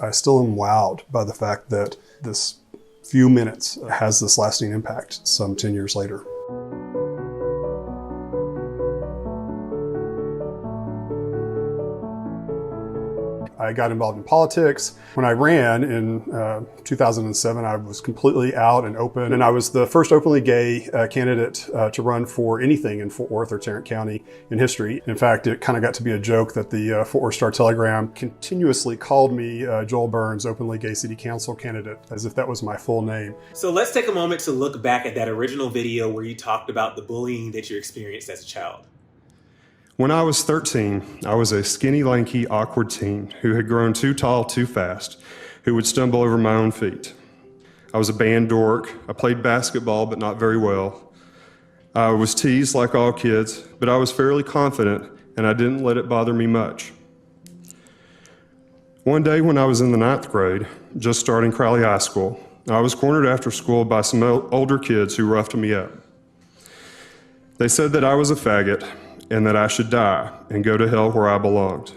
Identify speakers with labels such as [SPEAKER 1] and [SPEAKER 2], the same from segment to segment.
[SPEAKER 1] I still am wowed by the fact that this few minutes has this lasting impact some 10 years later. I got involved in politics. When I ran in 2007, I was completely out and open, and I was the first openly gay candidate to run for anything in Fort Worth or Tarrant County in history. In fact, it kind of got to be a joke that the Fort Worth Star-Telegram continuously called me Joel Burns, openly gay city council candidate, as if that was my full name.
[SPEAKER 2] So let's take a moment to look back at that original video where you talked about the bullying that you experienced as a child.
[SPEAKER 3] When I was 13, I was a skinny, lanky, awkward teen who had grown too tall too fast, who would stumble over my own feet. I was a band dork. I played basketball, but not very well. I was teased like all kids, but I was fairly confident, and I didn't let it bother me much. One day when I was in the 9th grade, just starting Crowley High School, I was cornered after school by some older kids who roughed me up. They said that I was a faggot, and that I should die and go to hell where I belonged.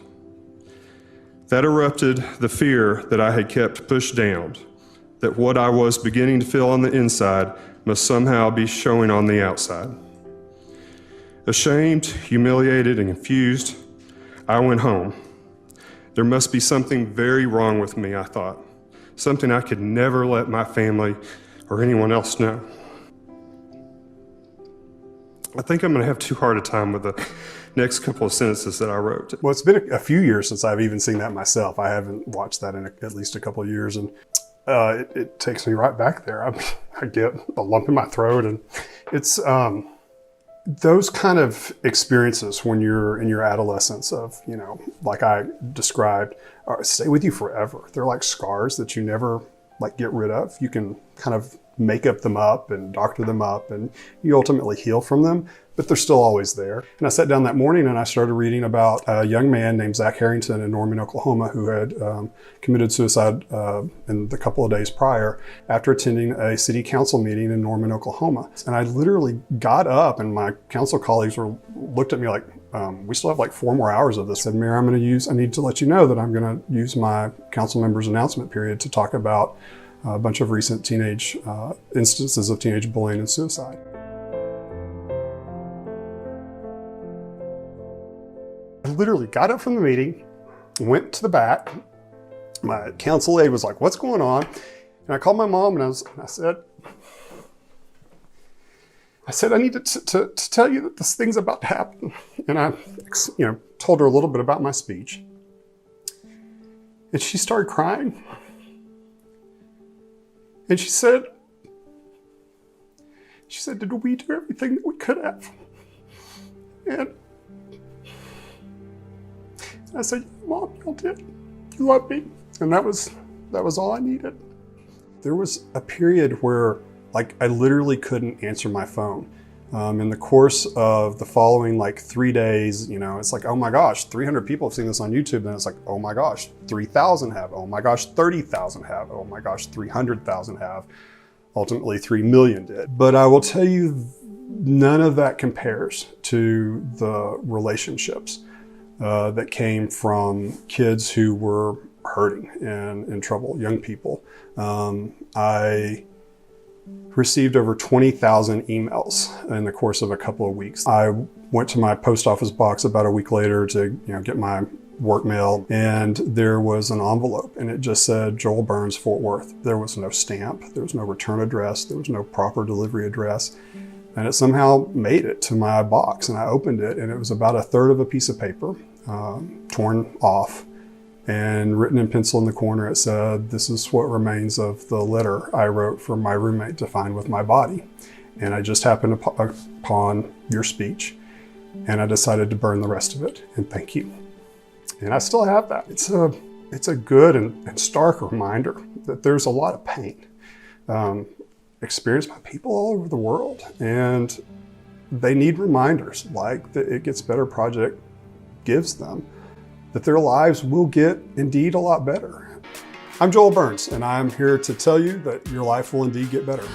[SPEAKER 3] That erupted the fear that I had kept pushed down, that what I was beginning to feel on the inside must somehow be showing on the outside. Ashamed, humiliated, and confused, I went home. There must be something very wrong with me, I thought, something I could never let my family or anyone else know. I think I'm going to have too hard a time with the next couple of sentences that I wrote.
[SPEAKER 1] Well, it's been a few years since I've even seen that myself. I haven't watched that in at least a couple of years, and it takes me right back there. I get a lump in my throat, and it's those kind of experiences when you're in your adolescence of, like I described, stay with you forever. They're like scars that you never get rid of. You can kind of make them up and doctor them up, and you ultimately heal from them, but they're still always there. And I sat down that morning and I started reading about a young man named Zach Harrington in Norman, Oklahoma, who had committed suicide in the couple of days prior after attending a city council meeting in Norman, Oklahoma. And I literally got up, and my council colleagues looked at me like, we still have 4 more hours of this. I said, Mayor, I need to let you know that I'm going to use my council members announcement period to talk about a bunch of recent teenage instances of teenage bullying and suicide. I literally got up from the meeting, went to the back. My council aide was like, what's going on? And I called my mom and I said, I need to tell you that this thing's about to happen. And I told her a little bit about my speech. And she started crying. And she said, did we do everything that we could have? And I said, Mom, y'all did. You loved me. And that was all I needed. There was a period where I literally couldn't answer my phone. In the course of the following 3 days, it's like, oh my gosh, 300 people have seen this on YouTube. Then it's like, oh my gosh, 3,000 have. Oh my gosh, 30,000 have. Oh my gosh, 300,000 have. Ultimately, 3 million did. But I will tell you, none of that compares to the relationships that came from kids who were hurting and in trouble, young people. I received over 20,000 emails in the course of a couple of weeks. I went to my post office box about a week later to get my work mail, and there was an envelope, and it just said Joel Burns, Fort Worth. There was no stamp, there was no return address, there was no proper delivery address, and it somehow made it to my box, and I opened it, and it was about 1/3 of a piece of paper, torn off, and written in pencil in the corner, it said, this is what remains of the letter I wrote for my roommate to find with my body. And I just happened upon your speech, and I decided to burn the rest of it, and thank you. And I still have that. It's a good and stark reminder that there's a lot of pain experienced by people all over the world, and they need reminders like the It Gets Better Project gives them, that their lives will get indeed a lot better. I'm Joel Burns, and I'm here to tell you that your life will indeed get better.